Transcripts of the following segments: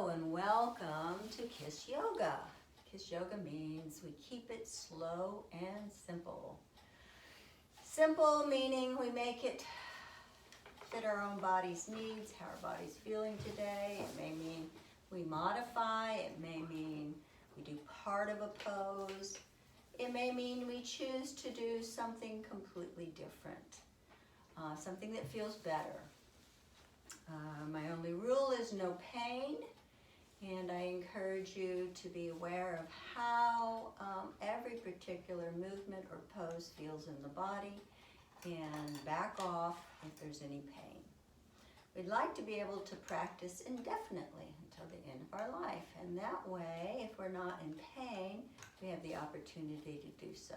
and welcome to Kiss Yoga. Kiss Yoga means we keep it slow and simple. Simple meaning we make it fit our own body's needs, how our body's feeling today. It may mean we modify, it may mean we do part of a pose. It may mean we choose to do something completely different, something that feels better. My only rule is no pain, and I encourage you to be aware of how every particular movement or pose feels in the body and back off if there's any pain. We'd like to be able to practice indefinitely until the end of our life, and that way, if we're not in pain, we have the opportunity to do so.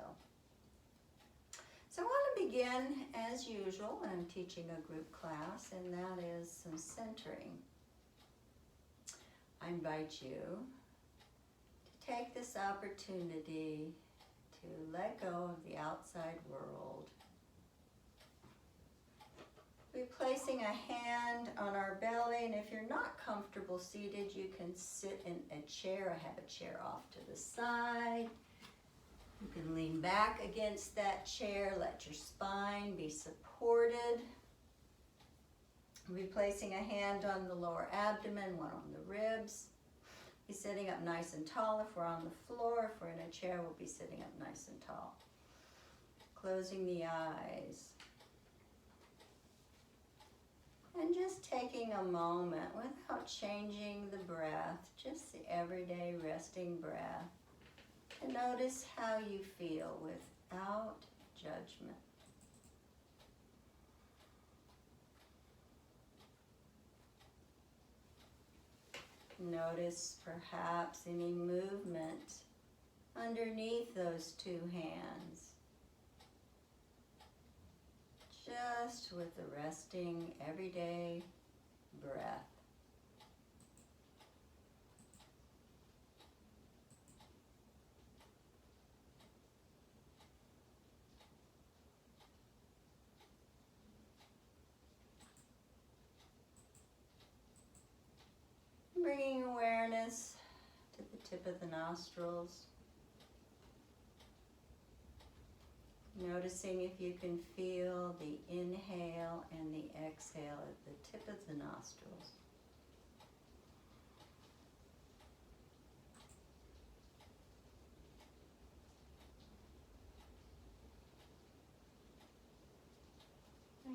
So I want to begin, as usual, I'm teaching a group class, and that is some centering. I invite you to take this opportunity to let go of the outside world. We're placing a hand on our belly, and if you're not comfortable seated, you can sit in a chair. I have a chair off to the side. You can lean back against that chair, let your spine be supported. We'll be placing a hand on the lower abdomen, one on the ribs. Be sitting up nice and tall. If we're on the floor, if we're in a chair, we'll be sitting up nice and tall. Closing the eyes. And just taking a moment without changing the breath, just the everyday resting breath. And notice how you feel without judgment. Notice perhaps any movement underneath those two hands. Just with the resting everyday breath. Bringing awareness to the tip of the nostrils. Noticing if you can feel the inhale and the exhale at the tip of the nostrils.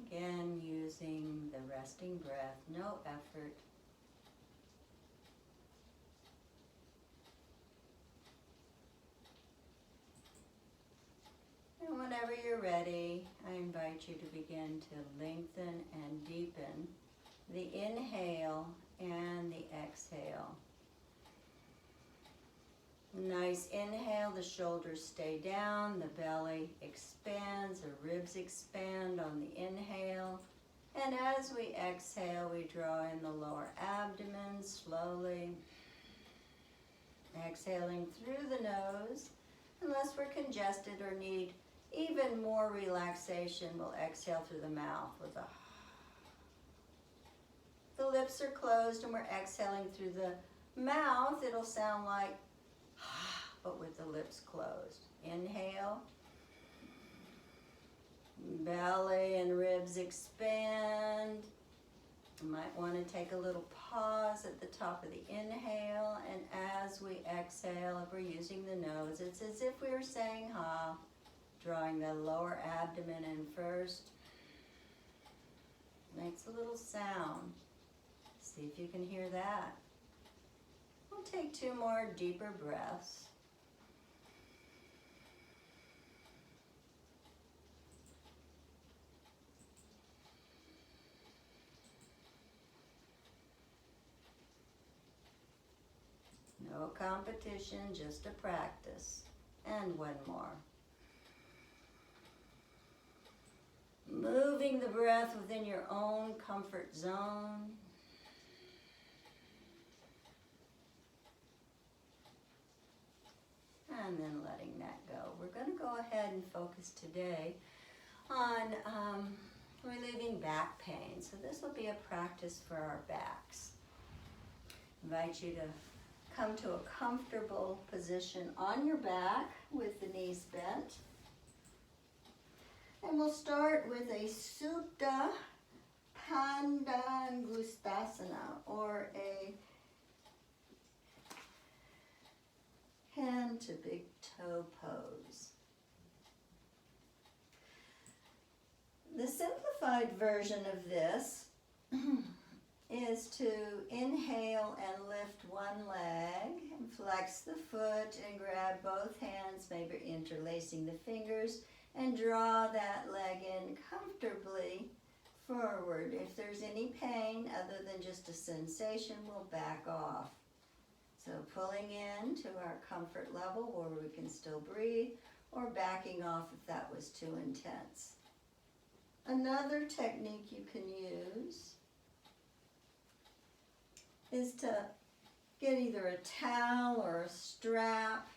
Again, using the resting breath, no effort. And whenever you're ready, I invite you to begin to lengthen and deepen the inhale and the exhale. Nice inhale, the shoulders stay down, the belly expands, the ribs expand on the inhale. And as we exhale, we draw in the lower abdomen slowly. Exhaling through the nose. Unless we're congested or need even more relaxation, we'll exhale through the mouth with a. The lips are closed and we're exhaling through the mouth. It'll sound like, but with the lips closed. Inhale. Belly and ribs expand. You might want to take a little pause at the top of the inhale, and as we exhale, if we're using the nose, it's as if we were saying ha, drawing the lower abdomen in first. Makes a little sound. See if you can hear that. We'll take 2 more deeper breaths. No competition, just a practice. And 1 more. Moving the breath within your own comfort zone. And then letting that go. We're going to go ahead and focus today on relieving back pain. So this will be a practice for our backs. Invite you to come to a comfortable position on your back with the knees bent. And we'll start with a Supta Padangusthasana, or a hand to big toe pose. The simplified version of this is to inhale and lift one leg, and flex the foot and grab both hands, maybe interlacing the fingers, and draw that leg in comfortably forward. If there's any pain other than just a sensation, we'll back off. So pulling in to our comfort level where we can still breathe, or backing off if that was too intense. Another technique you can use is to get either a towel or a strap.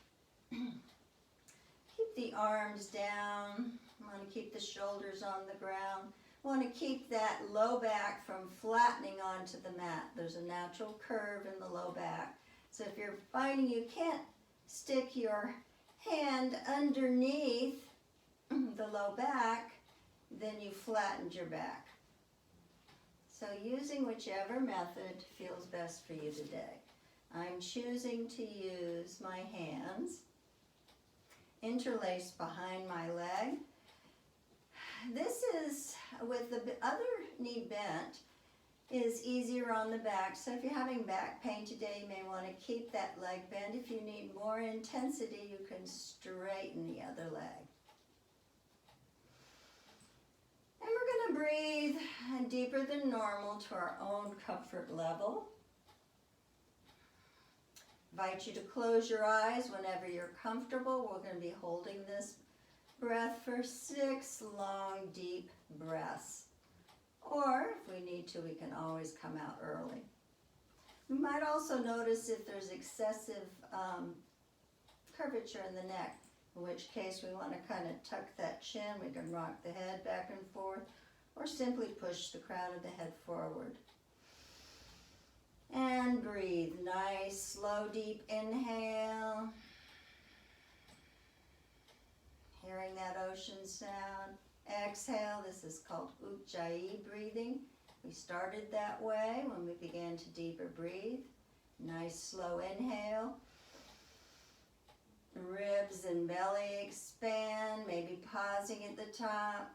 Keep the arms down. You want to keep the shoulders on the ground. You want to keep that low back from flattening onto the mat. There's a natural curve in the low back. So if you're finding you can't stick your hand underneath the low back, then you flattened your back. So using whichever method feels best for you today. I'm choosing to use my hands interlaced behind my leg. This is, with the other knee bent, is easier on the back. So if you're having back pain today, you may want to keep that leg bent. If you need more intensity, you can straighten the other leg. And we're going to breathe deeper than normal to our own comfort level. Invite you to close your eyes whenever you're comfortable. We're going to be holding this breath for 6 long, deep breaths. Or if we need to, we can always come out early. We might also notice if there's excessive curvature in the neck, in which case we want to kind of tuck that chin. We can rock the head back and forth, or simply push the crown of the head forward. And breathe. Nice, slow, deep inhale. Hearing that ocean sound. Exhale. This is called Ujjayi breathing. We started that way when we began to deeper breathe. Nice, slow inhale. Ribs and belly expand, maybe pausing at the top.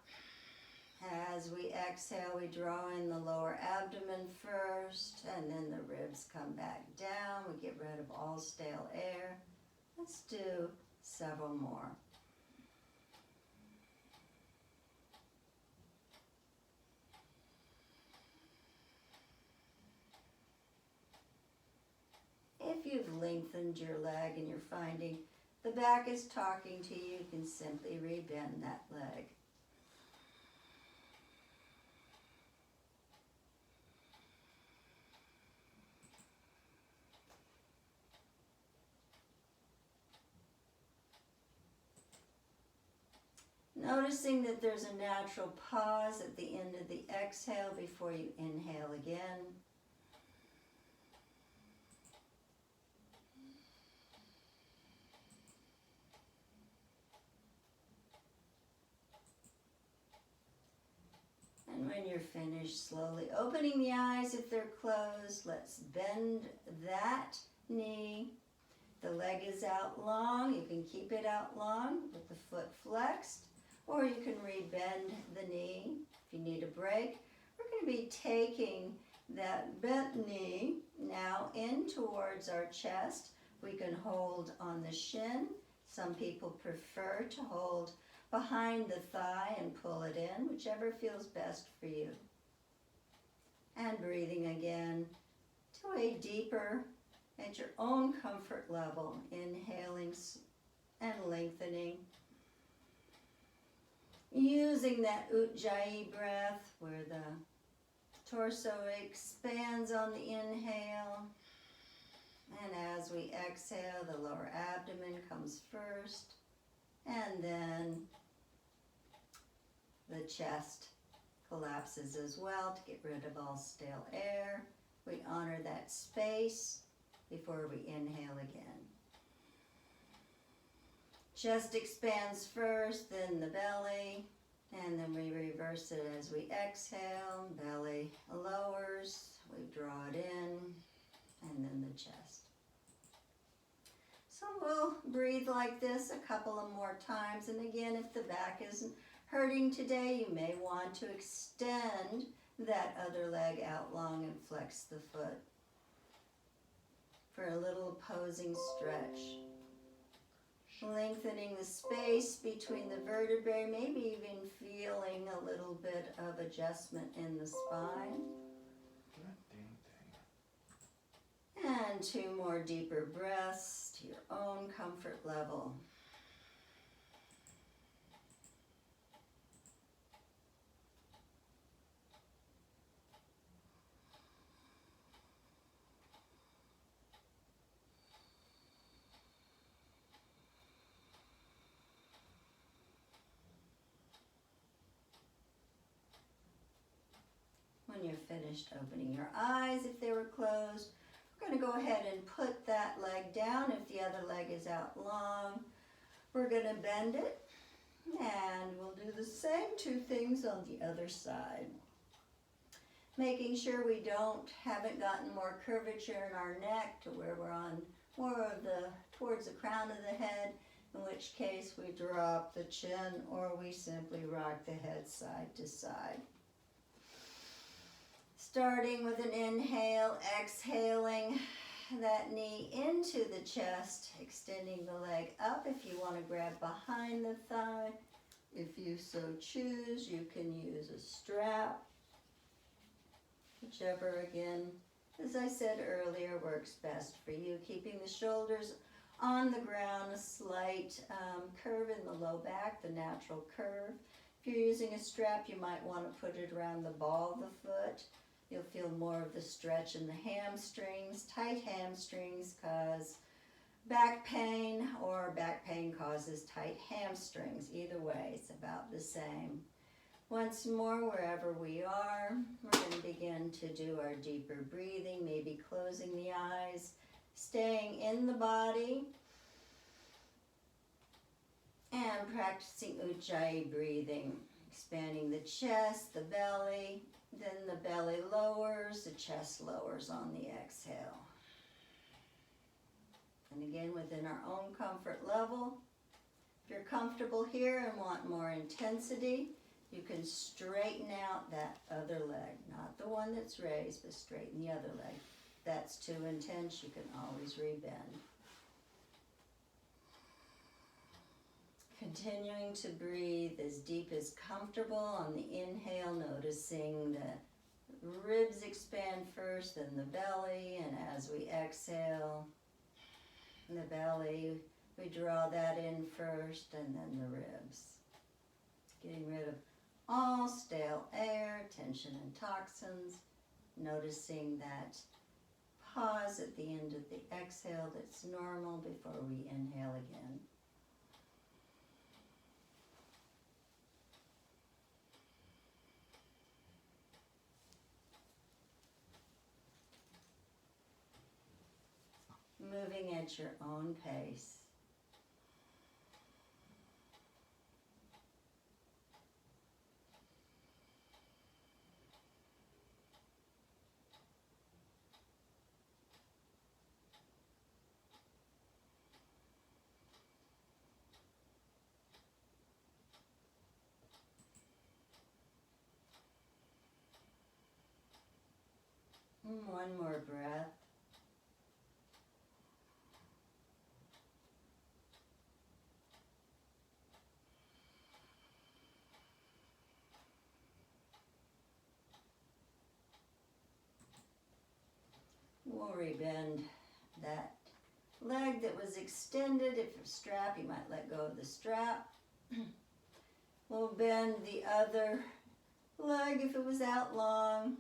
As we exhale, we draw in the lower abdomen first, and then the ribs come back down. We get rid of all stale air. Let's do several more. If you've lengthened your leg and you're finding the back is talking to you, you can simply rebend that leg. Noticing that there's a natural pause at the end of the exhale before you inhale again. And when you're finished, slowly opening the eyes if they're closed. Let's bend that knee. The leg is out long. You can keep it out long with the foot flexed, or you can rebend the knee if you need a break. We're going to be taking that bent knee now in towards our chest. We can hold on the shin. Some people prefer to hold behind the thigh and pull it in, whichever feels best for you. And breathing again to a deeper, at your own comfort level, inhaling and lengthening. Using that Ujjayi breath where the torso expands on the inhale. And as we exhale, the lower abdomen comes first, and then the chest collapses as well to get rid of all stale air. We honor that space before we inhale again. Chest expands first, then the belly, and then we reverse it as we exhale. Belly lowers, we draw it in, and then the chest. So we'll breathe like this a couple of more times. And again, if the back isn't hurting today, you may want to extend that other leg out long and flex the foot for a little opposing stretch. Lengthening the space between the vertebrae, maybe even feeling a little bit of adjustment in the spine. And 2 more deeper breaths to your own comfort level. When you're finished opening your eyes, if they were closed, we're going to go ahead and put that leg down. If the other leg is out long, we're going to bend it, and we'll do the same 2 things on the other side. Making sure we haven't gotten more curvature in our neck to where we're on more of towards the crown of the head, in which case we drop the chin or we simply rock the head side to side. Starting with an inhale, exhaling that knee into the chest, extending the leg up. If you want to grab behind the thigh, if you so choose, you can use a strap. Whichever, again, as I said earlier, works best for you. Keeping the shoulders on the ground, a slight curve in the low back, the natural curve. If you're using a strap, you might want to put it around the ball of the foot. You'll feel more of the stretch in the hamstrings. Tight hamstrings cause back pain, or back pain causes tight hamstrings. Either way, it's about the same. Once more, wherever we are, we're going to begin to do our deeper breathing, maybe closing the eyes, staying in the body, and practicing Ujjayi breathing, expanding the chest, the belly. Then the belly lowers, the chest lowers on the exhale. And again, within our own comfort level. If you're comfortable here and want more intensity, you can straighten out that other leg. Not the one that's raised, but straighten the other leg. If that's too intense, you can always rebend. Continuing to breathe as deep as comfortable on the inhale, noticing the ribs expand first, then the belly, and as we exhale, the belly, we draw that in first, and then the ribs. Getting rid of all stale air, tension and toxins, noticing that pause at the end of the exhale that's normal before we inhale again. Moving at your own pace. One more breath. We'll rebend that leg that was extended. If a strap, you might let go of the strap. We'll bend the other leg if it was out long.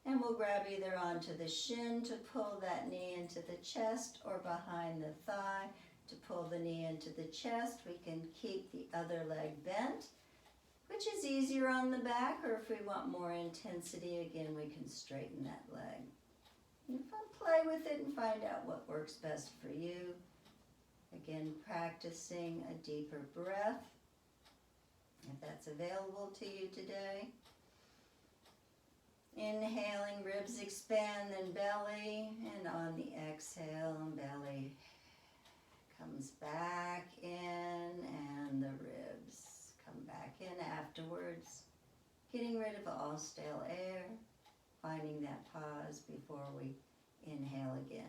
And we'll grab either onto the shin to pull that knee into the chest, or behind the thigh to pull the knee into the chest. We can keep the other leg bent, which is easier on the back, or if we want more intensity, again, we can straighten that leg. with it and find out what works best for you. Again, practicing a deeper breath, if that's available to you today. Inhaling, ribs expand, then belly, and on the exhale, belly comes back in, and the ribs come back in afterwards. Getting rid of all stale air, finding that pause before we inhale again.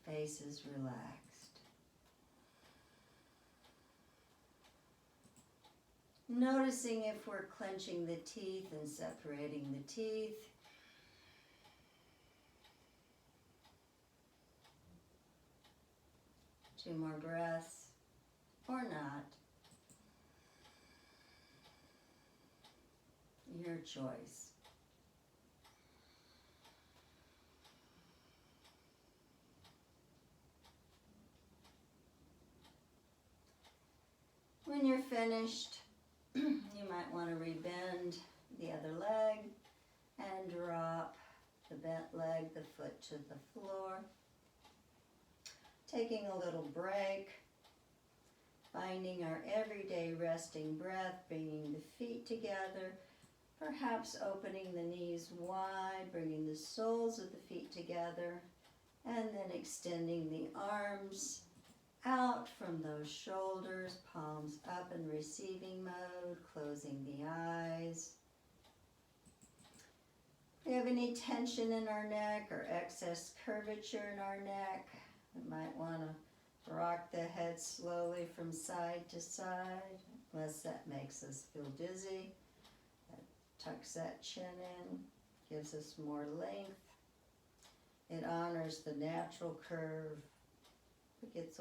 Face is relaxed. Noticing if we're clenching the teeth and separating the teeth. Two more breaths, or not. Your choice. When you're finished, you might want to rebend the other leg and drop the bent leg, the foot to the floor. Taking a little break, finding our everyday resting breath, bringing the feet together, perhaps opening the knees wide, bringing the soles of the feet together, and then extending the arms out from those shoulders, palms up in receiving mode, closing the eyes. If we have any tension in our neck or excess curvature in our neck, we might want to rock the head slowly from side to side, unless that makes us feel dizzy. That tucks that chin in, gives us more length. It honors the natural curve. It gets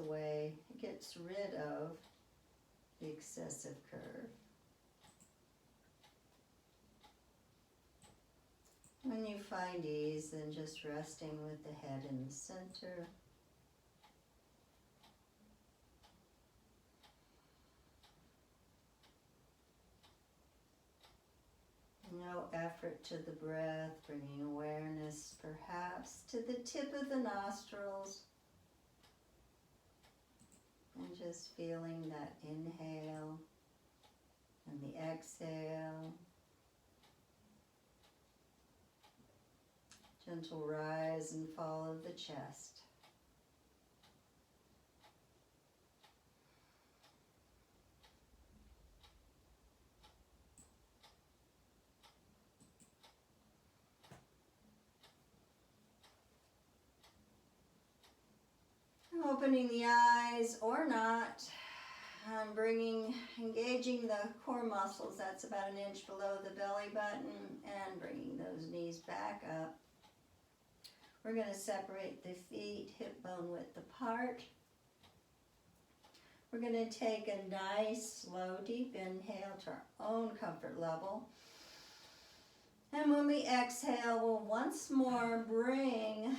rid of the excessive curve. When you find ease, then just resting with the head in the center. No effort to the breath, bringing awareness perhaps to the tip of the nostrils. And just feeling that inhale and the exhale. Gentle rise and fall of the chest. Opening the eyes or not, engaging the core muscles, that's about an inch below the belly button, and bringing those knees back up. We're going to separate the feet hip bone width apart. We're going to take a nice, slow, deep inhale to our own comfort level. And when we exhale, we'll once more bring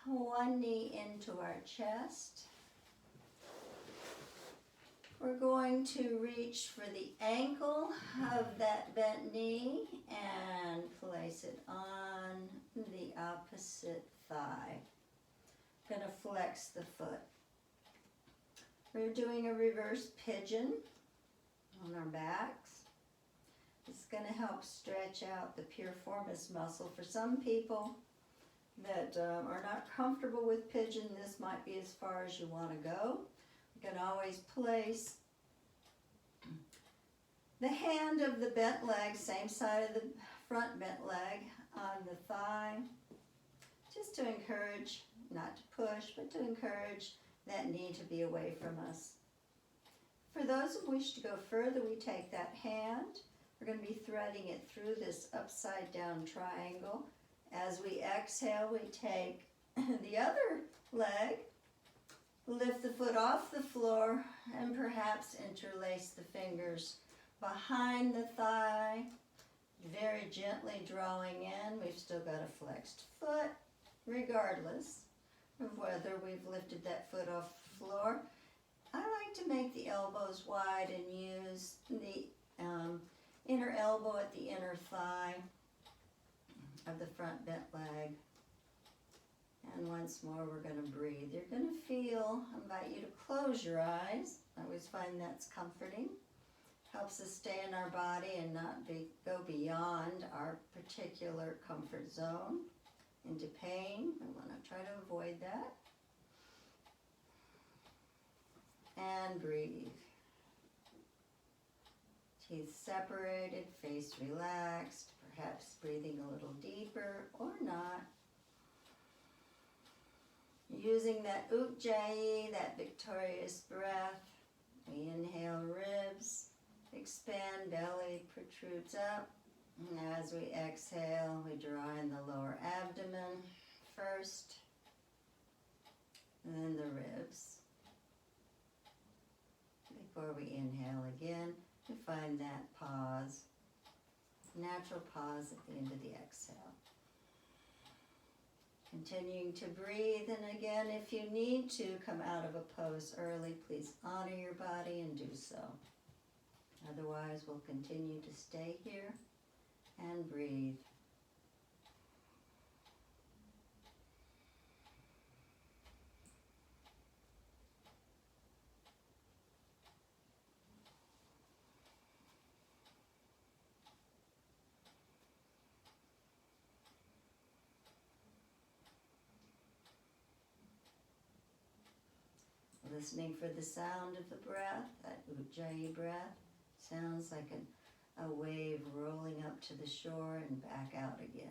one knee into our chest. We're going to reach for the ankle of that bent knee and place it on the opposite thigh. Going to flex the foot. We're doing a reverse pigeon on our backs. It's going to help stretch out the piriformis muscle. For some people that are not comfortable with pigeon, this might be as far as you want to go. You can always place the hand of the bent leg, same side of the front bent leg, on the thigh, just to encourage, not to push, but to encourage that knee to be away from us. For those who wish to go further, we take that hand. We're going to be threading it through this upside down triangle. As we exhale, we take the other leg, lift the foot off the floor, and perhaps interlace the fingers behind the thigh, very gently drawing in. We've still got a flexed foot. Regardless, of whether we've lifted that foot off the floor. I like to make the elbows wide and use the inner elbow at the inner thigh of the front bent leg. And once more, we're going to breathe. You're going to feel, I invite you to close your eyes. I always find that's comforting. Helps us stay in our body and not go beyond our particular comfort zone into pain. We want to try to avoid that. And breathe. Teeth separated, face relaxed, perhaps breathing a little deeper or not. Using that Ujjayi, that victorious breath, we inhale, ribs expand, belly protrudes up. And as we exhale, we draw in the lower abdomen first, and then the ribs. Before we inhale again, we find that pause, natural pause at the end of the exhale. Continuing to breathe, and again, if you need to come out of a pose early, please honor your body and do so. Otherwise, we'll continue to stay here and breathe. Listening for the sound of the breath, that Ujjayi breath. Sounds like a wave rolling up to the shore and back out again.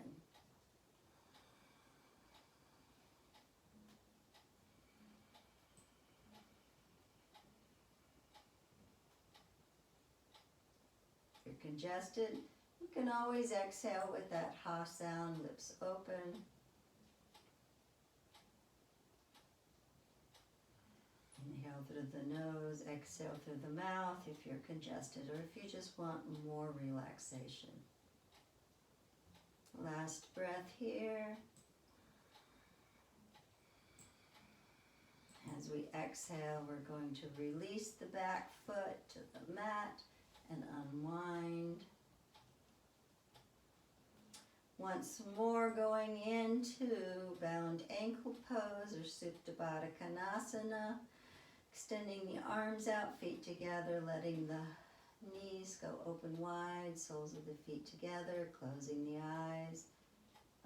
If you're congested, you can always exhale with that ha sound, lips open. Inhale through the nose, exhale through the mouth if you're congested or if you just want more relaxation. Last breath here. As we exhale, we're going to release the back foot to the mat and unwind. Once more, going into bound ankle pose or Supta Baddha Konasana. Extending the arms out, feet together, letting the knees go open wide, soles of the feet together, closing the eyes,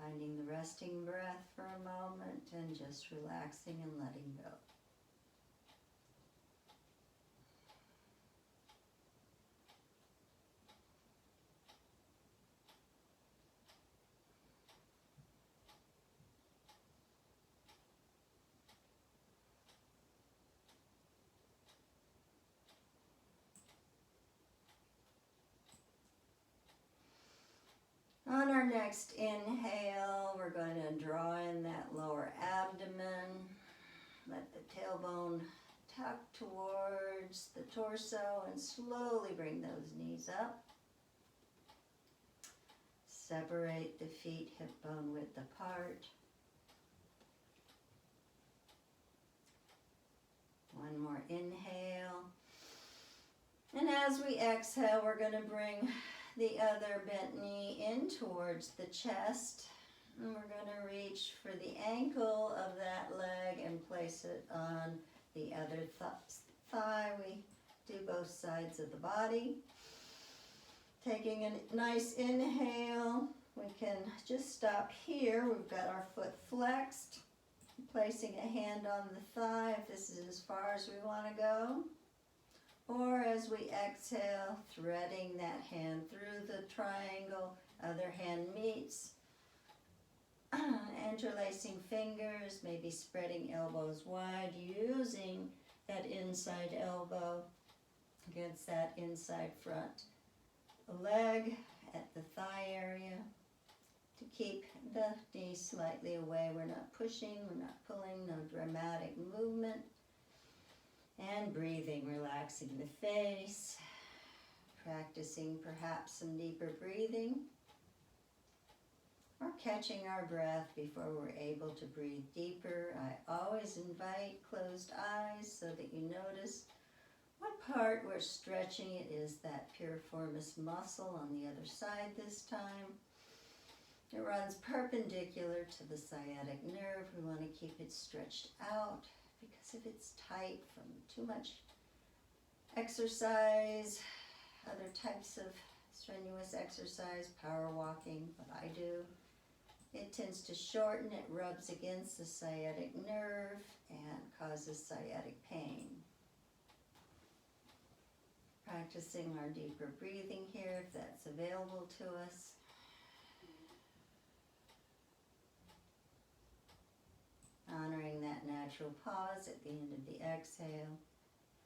finding the resting breath for a moment, and just relaxing and letting go. On our next inhale, we're going to draw in that lower abdomen. Let the tailbone tuck towards the torso and slowly bring those knees up. Separate the feet hip bone width apart. One more inhale. And as we exhale, we're going to bring the other bent knee in towards the chest. And we're going to reach for the ankle of that leg and place it on the other thigh. We do both sides of the body. Taking a nice inhale, we can just stop here. We've got our foot flexed. Placing a hand on the thigh if this is as far as we want to go. Or as we exhale, threading that hand through the triangle, other hand meets, interlacing fingers, maybe spreading elbows wide, using that inside elbow against that inside front leg at the thigh area to keep the knee slightly away. We're not pushing, we're not pulling, no dramatic movement. And breathing, relaxing the face, practicing perhaps some deeper breathing, or catching our breath before we're able to breathe deeper. I closed eyes so that you notice what part we're stretching. It is that piriformis muscle on the other side this time. It runs perpendicular to the sciatic nerve. We want to keep it stretched out because if it's tight from too much exercise, other types of strenuous exercise, power walking, what I do, it tends to shorten, it rubs against the sciatic nerve and causes sciatic pain. Practicing our deeper breathing here if that's available to us. Honoring that natural pause at the end of the exhale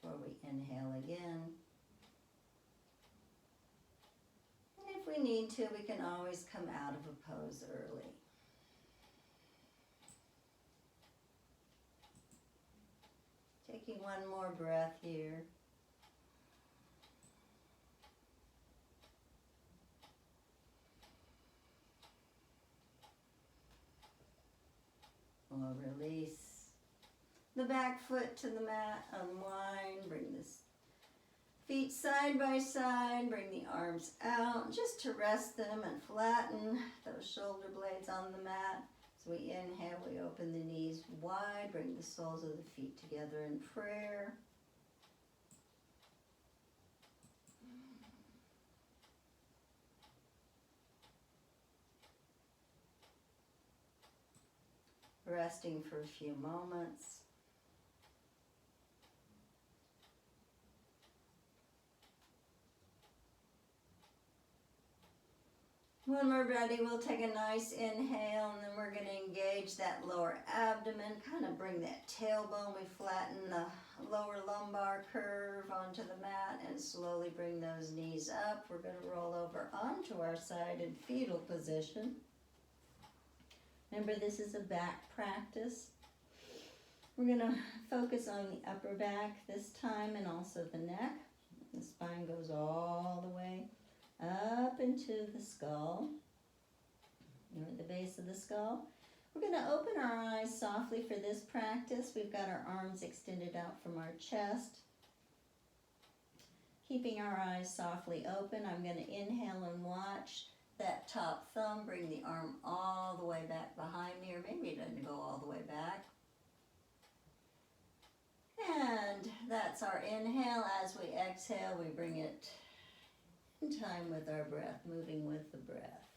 before we inhale again. And if we need to, we can always come out of a pose early. Taking one more breath here. We'll release the back foot to the mat, unwind, bring the feet side by side, bring the arms out just to rest them and flatten those shoulder blades on the mat. As we inhale, we open the knees wide, bring the soles of the feet together in prayer. Resting for a few moments. When we're ready, we'll take a nice inhale, and then we're going to engage that lower abdomen, kind of bring that tailbone. We flatten the lower lumbar curve onto the mat and slowly bring those knees up. We're going to roll over onto our side in fetal position. Remember, this is a back practice. We're going to focus on the upper back this time and also the neck. The spine goes all the way up into the skull, or at the base of the skull. We're going to open our eyes softly for this practice. We've got our arms extended out from our chest. Keeping our eyes softly open, I'm going to inhale and watch that top thumb bring the arm all the way back behind me, or maybe it doesn't go all the way back. And that's our inhale. As we exhale, we bring it in time with our breath, moving with the breath.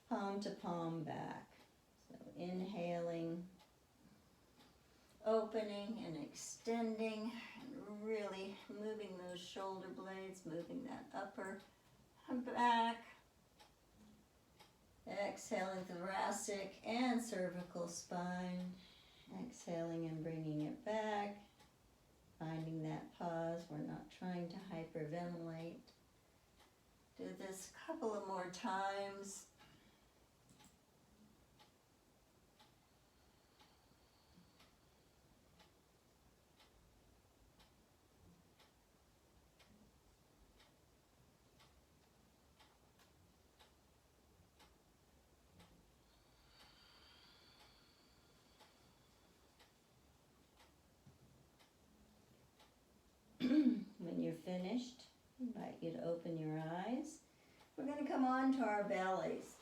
Palm to palm back. So inhaling, opening and extending, and really moving those shoulder blades, moving that upper and back. Exhaling thoracic and cervical spine. Exhaling and bringing it back. Finding that pause. We're not trying to hyperventilate. Do this a couple of more times. When you're finished, I invite you to open your eyes. We're going to come on to our bellies.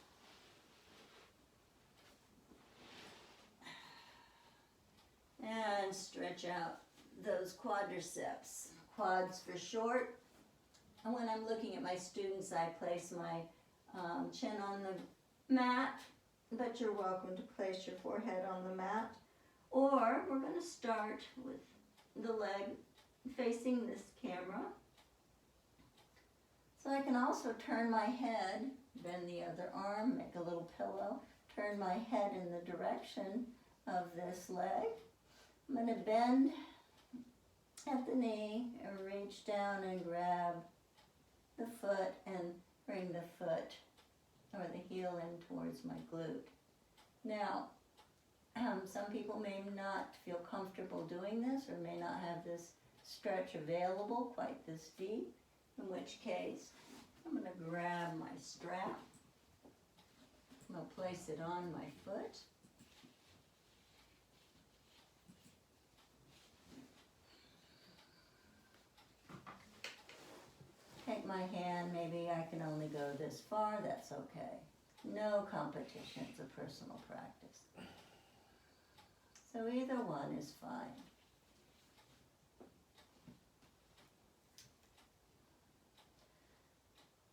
And stretch out those quadriceps. Quads for short. And when I'm looking at my students, I place my chin on the mat, but you're welcome to place your forehead on the mat. Or we're going to start with the leg facing this camera. So I can also turn my head, bend the other arm, make a little pillow, turn my head in the direction of this leg. I'm going to bend at the knee and reach down and grab the foot and bring the foot or the heel in towards my glute. Now, some people may not feel comfortable doing this or may not have this stretch available quite this deep, in which case I'm going to grab my strap. I'm going to place it on my foot. my hand, maybe I can only go this far, that's okay. No competition, it's a personal practice. So either one is fine.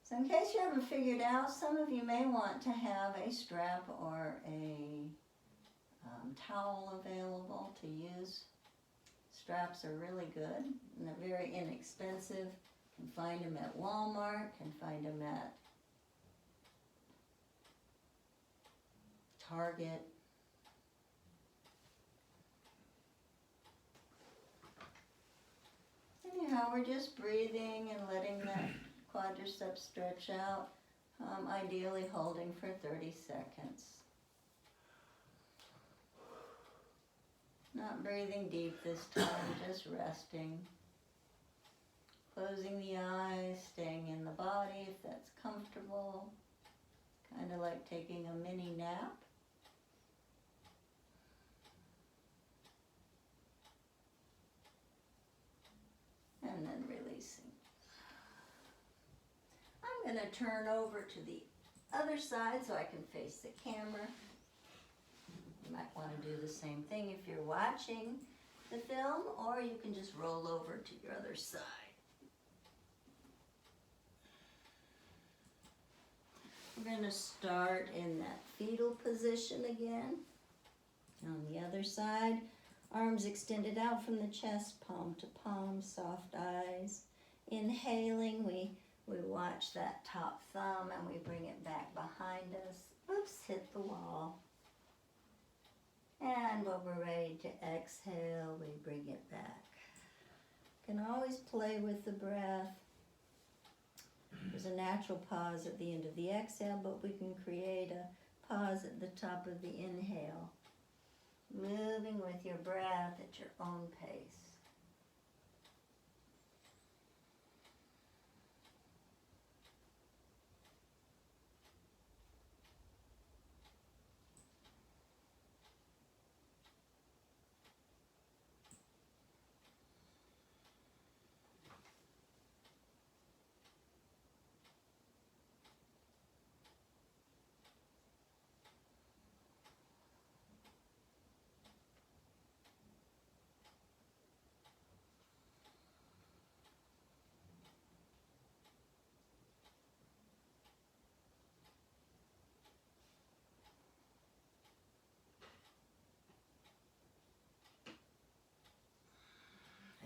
So in case you haven't figured out, some of you may want to have a strap or a towel available to use. Straps are really good and they're very inexpensive. You can find them at Walmart, can find them at Target. Anyhow, we're just breathing and letting that quadriceps stretch out, ideally holding for 30 seconds. Not breathing deep this time, just resting. Closing the eyes, staying in the body if that's comfortable. Kind of like taking a mini nap. And then releasing. I'm going to turn over to the other side so I can face the camera. You might want to do the same thing if you're watching the film, or you can just roll over to your other side. We're going to start in that fetal position again. On the other side, arms extended out from the chest, palm to palm, soft eyes. Inhaling, we watch that top thumb and we bring it back behind us. Oops, hit the wall. And when we're ready to exhale, we bring it back. Can always play with the breath. There's a natural pause at the end of the exhale, but we can create a pause at the top of the inhale. Moving with your breath at your own pace.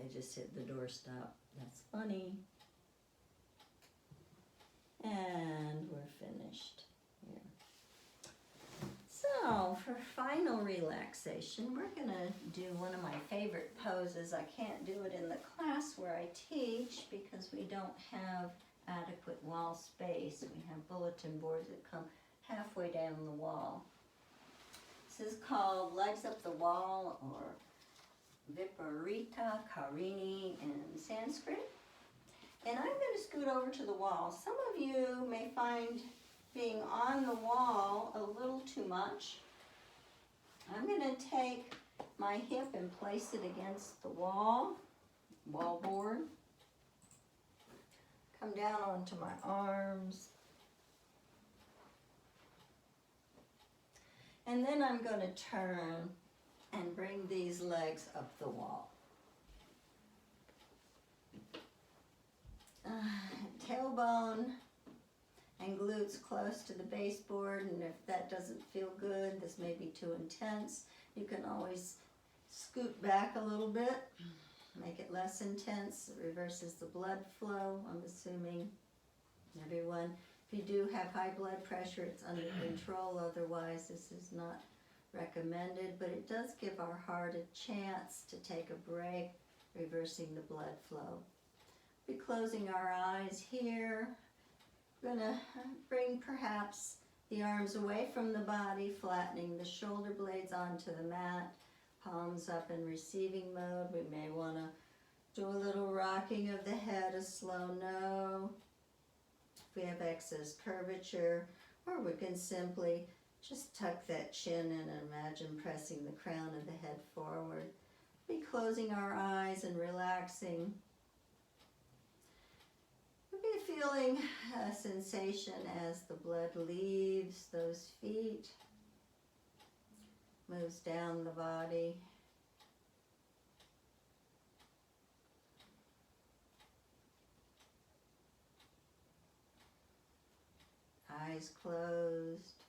I just hit the doorstop. That's funny. And we're finished here. So for final relaxation, we're gonna do one of my favorite poses. I can't do it in the class where I teach because we don't have adequate wall space. We have bulletin boards that come halfway down the wall. This is called Legs Up the Wall, or Viparita Karini in Sanskrit. And I'm going to scoot over to the wall. Some of you may find being on the wall a little too much. I'm going to take my hip and place it against the wall board. Come down onto my arms. And then I'm going to turn and bring these legs up the wall. Tailbone and glutes close to the baseboard, and if that doesn't feel good, this may be too intense, you can always scoot back a little bit, make it less intense. It reverses the blood flow, I'm assuming. Everyone, if you do have high blood pressure, it's under control, otherwise this is not recommended, but it does give our heart a chance to take a break, reversing the blood flow. We'll be closing our eyes here. We're going to bring perhaps the arms away from the body, flattening the shoulder blades onto the mat, palms up in receiving mode. We may want to do a little rocking of the head, a slow no. If we have excess curvature, or we can simply just tuck that chin in and imagine pressing the crown of the head forward. Be closing our eyes and relaxing. Maybe feeling a sensation as the blood leaves those feet, moves down the body. Eyes closed.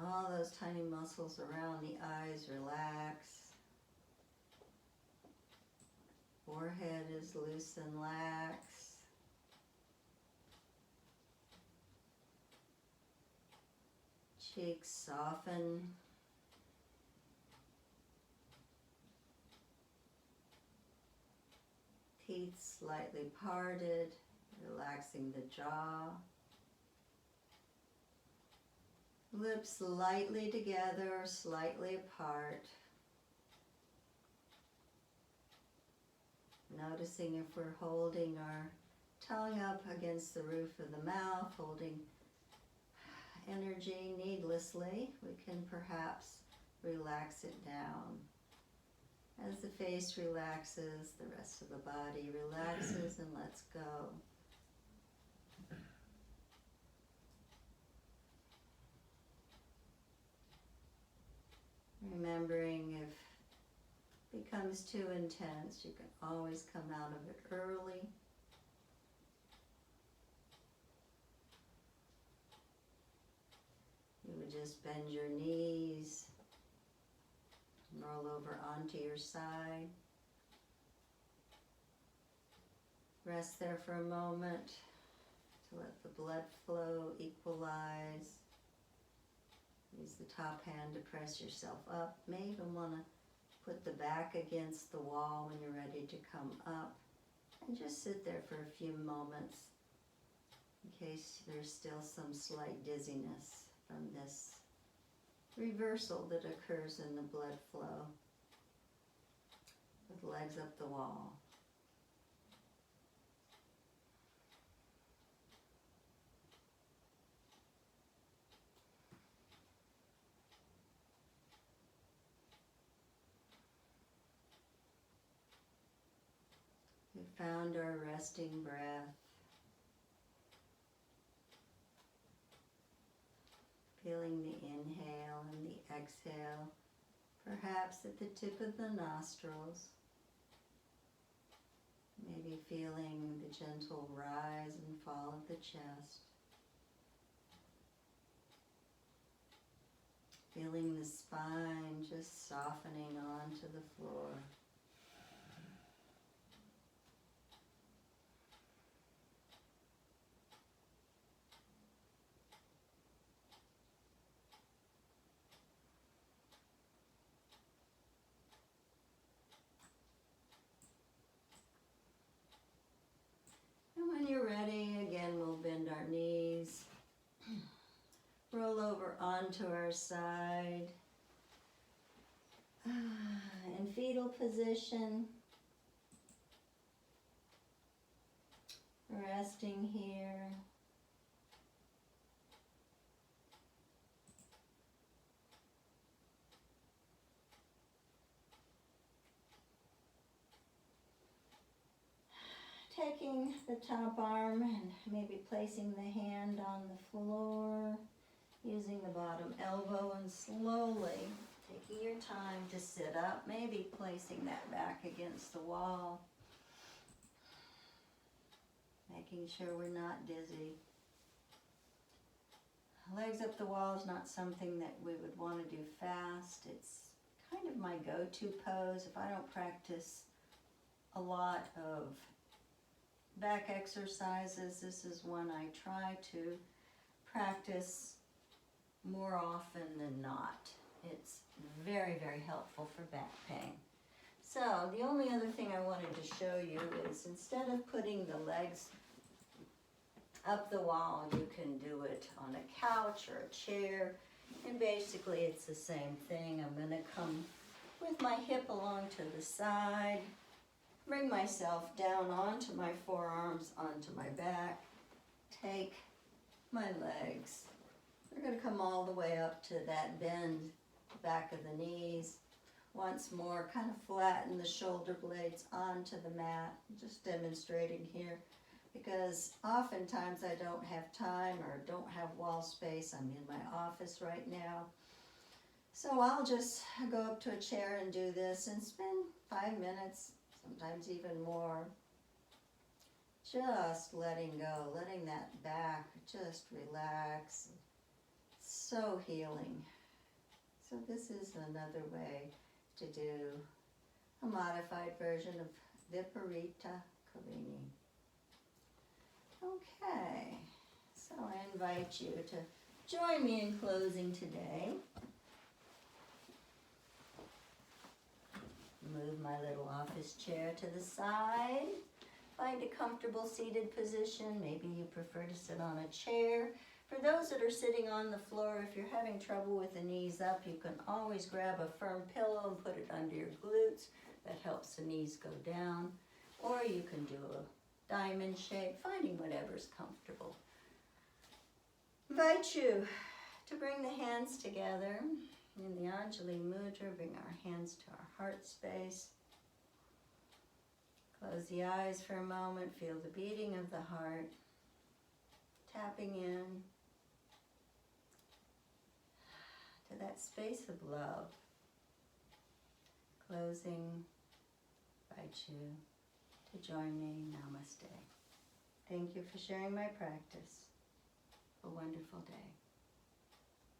All those tiny muscles around the eyes relax. Forehead is loose and lax. Cheeks soften. Teeth slightly parted, relaxing the jaw. Lips lightly together or slightly apart. Noticing if we're holding our tongue up against the roof of the mouth, holding energy needlessly, we can perhaps relax it down. As the face relaxes, the rest of the body relaxes and lets go. Remembering if it becomes too intense, you can always come out of it early. You would just bend your knees, roll over onto your side. Rest there for a moment to let the blood flow equalize. Use the top hand to press yourself up. May even want to put the back against the wall when you're ready to come up. And just sit there for a few moments in case there's still some slight dizziness from this reversal that occurs in the blood flow. With legs up the wall. We found our resting breath. Feeling the inhale and the exhale, perhaps at the tip of the nostrils. Maybe feeling the gentle rise and fall of the chest. Feeling the spine just softening onto the floor. When you're ready, again, we'll bend our knees, roll over onto our side, in fetal position, resting here. Taking the top arm and maybe placing the hand on the floor, using the bottom elbow, and slowly taking your time to sit up, maybe placing that back against the wall, making sure we're not dizzy. Legs up the wall is not something that we would want to do fast. It's kind of my go-to pose. If I don't practice a lot of back exercises, this is one I try to practice more often than not. It's very, very helpful for back pain. So the only other thing I wanted to show you is instead of putting the legs up the wall, you can do it on a couch or a chair. And basically it's the same thing. I'm going to come with my hip along to the side, bring myself down onto my forearms, onto my back, take my legs. They're going to come all the way up to that bend, back of the knees. Once more, kind of flatten the shoulder blades onto the mat. Just demonstrating here because oftentimes I don't have time or don't have wall space. I'm in my office right now. So I'll just go up to a chair and do this and spend 5 minutes, sometimes even more, just letting go, letting that back just relax. So healing. So this is another way to do a modified version of Viparita Karini. Okay, so I invite you to join me in closing today. Move my little office chair to the side. Find a comfortable seated position. Maybe you prefer to sit on a chair. For those that are sitting on the floor, if you're having trouble with the knees up, you can always grab a firm pillow and put it under your glutes. That helps the knees go down. Or you can do a diamond shape, finding whatever's comfortable. Invite you to bring the hands together in the Anjali Mudra. Bring our hands to our heart space. Close the eyes for a moment. Feel the beating of the heart. Tapping in to that space of love. Closing, invite you to join me. Namaste. Thank you for sharing my practice. Have a wonderful day.